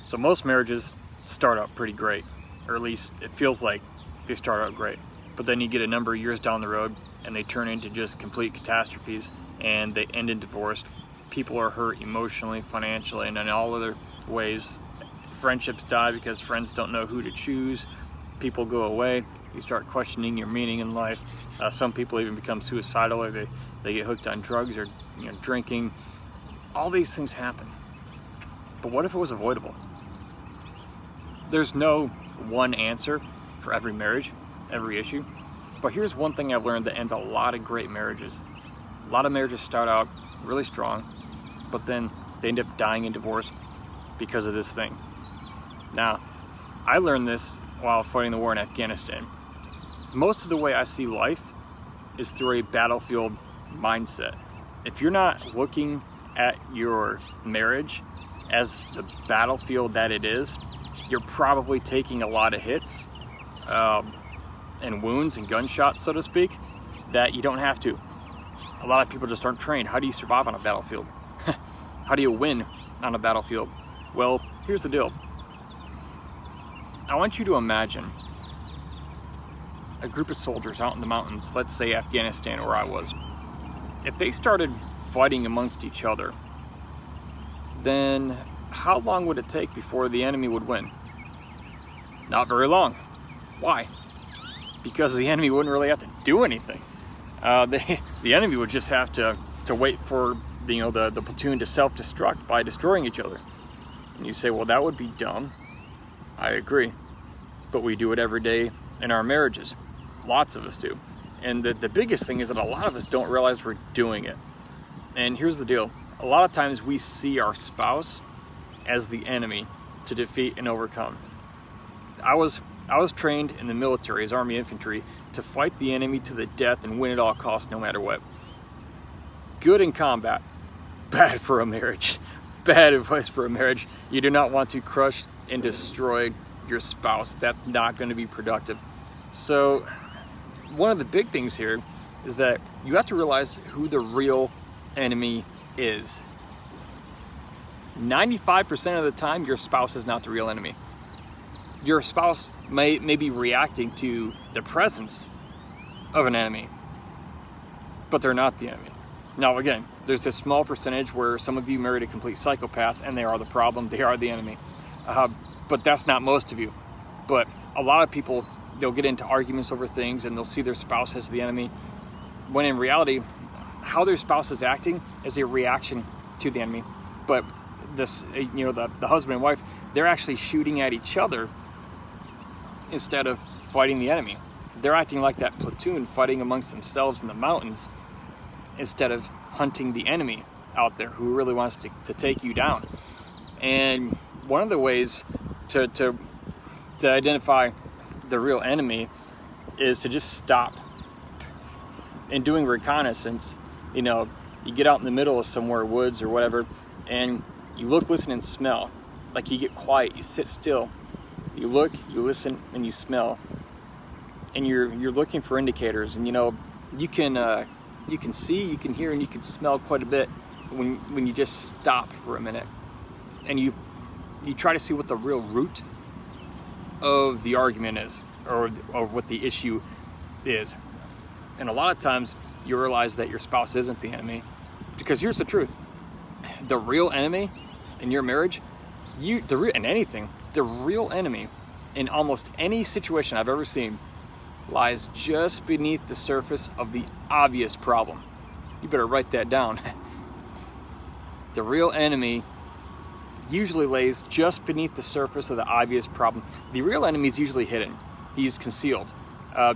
So most marriages start out pretty great, or at least it feels like they start out great. But then you get a number of years down the road and they turn into just complete catastrophes and they end in divorce. People are hurt emotionally, financially, and in all other ways. Friendships die because friends don't know who to choose. People go away. You start questioning your meaning in life. Some people even become suicidal, or they get hooked on drugs or drinking. All these things happen. But what if it was avoidable? There's no one answer for every marriage, every issue. But here's one thing I've learned that ends a lot of great marriages. A lot of marriages start out really strong, but then they end up dying in divorce because of this thing. Now, I learned this while fighting the war in Afghanistan. Most of the way I see life is through a battlefield mindset. If you're not looking at your marriage as the battlefield that it is, you're probably taking a lot of hits and wounds and gunshots, so to speak, that you don't have to. A lot of people just aren't trained. How do you survive on a battlefield? How do you win on a battlefield? Well, here's the deal. I want you to imagine a group of soldiers out in the mountains, let's say Afghanistan, where I was. If they started fighting amongst each other, then how long would it take before the enemy would win? Not very long. Why? Because the enemy wouldn't really have to do anything. The enemy would just have to wait for the platoon to self-destruct by destroying each other. And you say, well, that would be dumb. I agree. But we do it every day in our marriages. Lots of us do. And the biggest thing is that a lot of us don't realize we're doing it. And here's the deal. A lot of times we see our spouse as the enemy to defeat and overcome. I was trained in the military as Army infantry to fight the enemy to the death and win at all costs no matter what. Good in combat, bad for a marriage. Bad advice for a marriage. You do not want to crush and destroy your spouse. That's not going to be productive. So one of the big things here is that you have to realize who the real enemy is. 95% of the time, your spouse is not the real enemy. Your spouse may be reacting to the presence of an enemy, but they're not the enemy. Now, again, there's this small percentage where some of you married a complete psychopath and they are the problem, they are the enemy. But that's not most of you. But a lot of people, they'll get into arguments over things and they'll see their spouse as the enemy, when in reality, how their spouse is acting is a reaction to the enemy. But this, the husband and wife, they're actually shooting at each other instead of fighting the enemy. They're acting like that platoon fighting amongst themselves in the mountains instead of hunting the enemy out there who really wants to take you down. And one of the ways to identify the real enemy is to just stop. In doing reconnaissance, you get out in the middle of somewhere, woods or whatever, and you look, listen, and smell. Like, you get quiet, you sit still, you look, you listen, and you smell. And you're looking for indicators, and you can see, you can hear, and you can smell quite a bit when you just stop for a minute and you try to see what the real root of the argument is, or what the issue is. And a lot of times you realize that your spouse isn't the enemy, because here's the truth: the real enemy in your marriage, the real enemy in almost any situation I've ever seen lies just beneath the surface of the obvious problem. You better write that down. The real enemy usually lays just beneath the surface of the obvious problem. The real enemy is usually hidden. He's concealed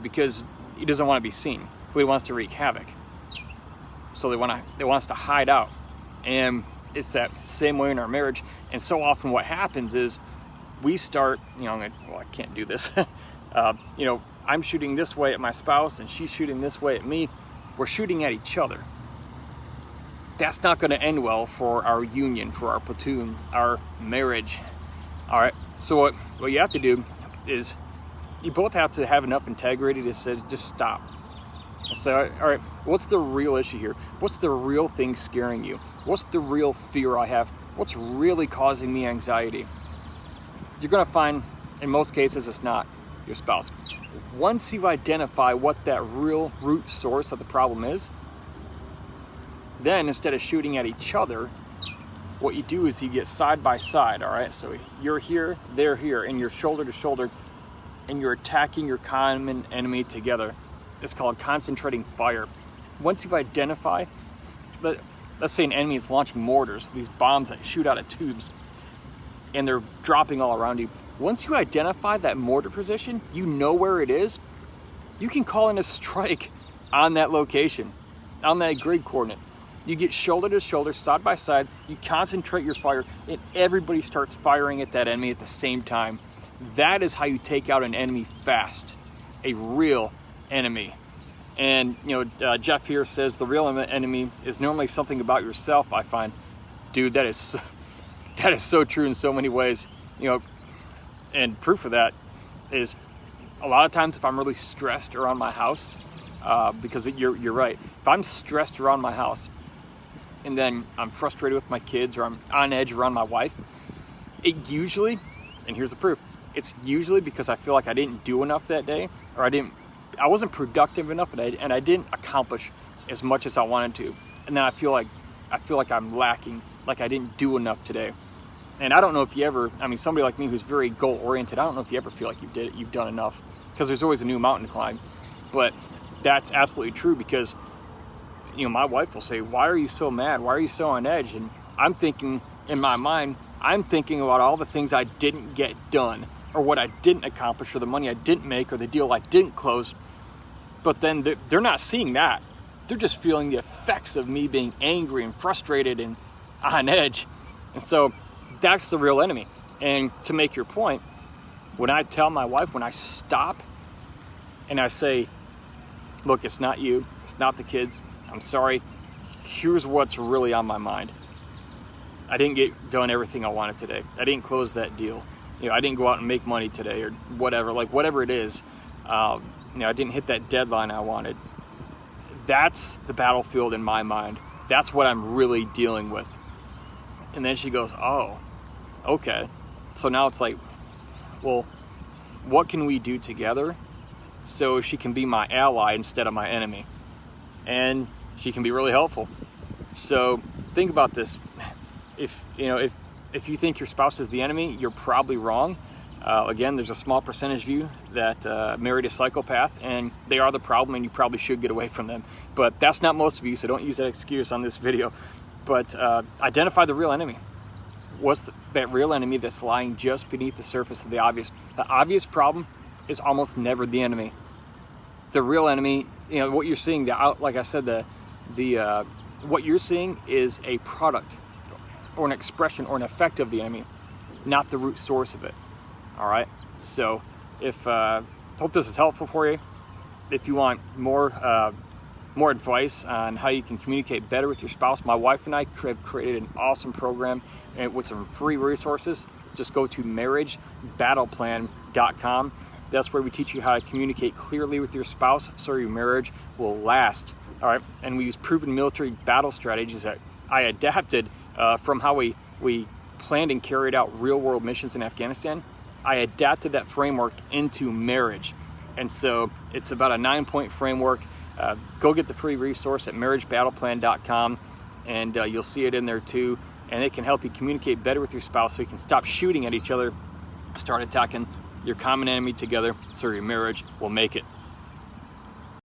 because he doesn't want to be seen, but he wants to wreak havoc. So they want us to hide out. And it's that same way in our marriage. And so often what happens is we start, I can't do this. I'm shooting this way at my spouse and she's shooting this way at me. We're shooting at each other. That's not going to end well for our union, for our platoon, our marriage. All right. So what you have to do is you both have to have enough integrity to say, just stop. So, all right, what's the real issue here? What's the real thing scaring you? What's the real fear I have? What's really causing me anxiety? you're gonna find in most cases it's not your spouse. Once you identify what that real root source of the problem is, then instead of shooting at each other, what you do is you get side by side, all right? So you're here, they're here, and you're shoulder to shoulder, and you're attacking your common enemy together. It's called concentrating fire. Once you've identified, let's say an enemy is launching mortars, these bombs that shoot out of tubes, and they're dropping all around you. Once you identify that mortar position, you know where it is, you can call in a strike on that location, on that grid coordinate. You get shoulder to shoulder, side by side, you concentrate your fire, and everybody starts firing at that enemy at the same time. That is how you take out an enemy fast, a real enemy. And Jeff here says the real enemy is normally something about yourself. I find, dude, that is so true in so many ways. And proof of that is a lot of times if I'm really stressed around my house, because you're right. If I'm stressed around my house, and then I'm frustrated with my kids, or I'm on edge around my wife, it usually, and here's the proof, it's usually because I feel like I didn't do enough that day, or I wasn't productive enough, and I didn't accomplish as much as I wanted to. And then I feel like I'm lacking, like I didn't do enough today. And I don't know if you ever, somebody like me who's very goal oriented, I don't know if you ever feel like you've done enough, because there's always a new mountain to climb. But that's absolutely true, because my wife will say, why are you so mad? Why are you so on edge? And I'm thinking, in my mind, I'm thinking about all the things I didn't get done, or what I didn't accomplish, or the money I didn't make, or the deal I didn't close. But then they're not seeing that. They're just feeling the effects of me being angry and frustrated and on edge. And so that's the real enemy. And to make your point, when I tell my wife, when I stop and I say, look, it's not you, it's not the kids, I'm sorry, here's what's really on my mind. I didn't get done everything I wanted today. I didn't close that deal. I didn't go out and make money today, or whatever it is. I didn't hit that deadline I wanted. That's the battlefield in my mind. That's what I'm really dealing with. And then she goes, oh, okay. So now it's like, well, what can we do together so she can be my ally instead of my enemy? And she can be really helpful. So think about this. If you think your spouse is the enemy, you're probably wrong. Again, there's a small percentage of you that married a psychopath, and they are the problem, and you probably should get away from them. But that's not most of you, so don't use that excuse on this video. But identify the real enemy. What's that real enemy that's lying just beneath the surface of the obvious? The obvious problem is almost never the enemy. The real enemy, what you're seeing, like I said, what you're seeing is a product, or an expression, or an effect of the enemy, not the root source of it. All right. So, hope this is helpful for you. If you want more advice on how you can communicate better with your spouse, my wife and I have created an awesome program with some free resources. Just go to marriagebattleplan.com. That's where we teach you how to communicate clearly with your spouse so your marriage will last. All right. And we use proven military battle strategies that I adapted from how we planned and carried out real-world missions in Afghanistan. I adapted that framework into marriage. And so it's about a 9-point framework. Go get the free resource at marriagebattleplan.com, and you'll see it in there too. And it can help you communicate better with your spouse so you can stop shooting at each other, start attacking your common enemy together so your marriage will make it.